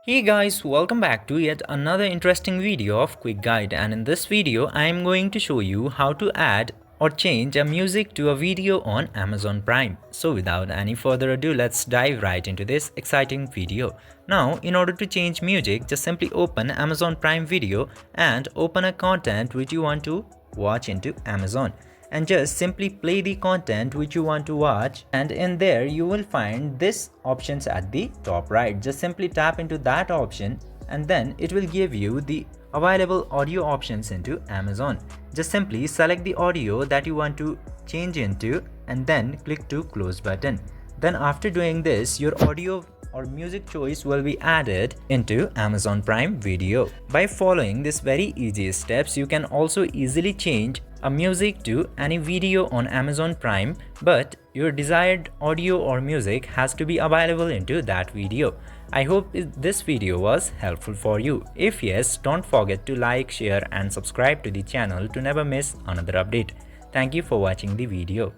Hey guys, welcome back to yet another interesting video of Quick Guide, and in this video I am going to show you how to add or change a music to a video on Amazon Prime. So without any further ado, let's dive right into this exciting video. Now, in order to change music, just simply open Amazon Prime Video and open a content which you want to watch into Amazon, and just simply play the content which you want to watch, and in there you will find this options at the top right. Just simply tap into that option and then it will give you the available audio options into Amazon. Just simply select the audio that you want to change into and then click to close button. Then after doing this, your audio or music choice will be added into Amazon Prime Video. By following these very easy steps, you can also easily change a music to any video on Amazon Prime, but your desired audio or music has to be available into that video. I hope this video was helpful for you. If yes, don't forget to like, share and subscribe to the channel to never miss another update. Thank you for watching the video.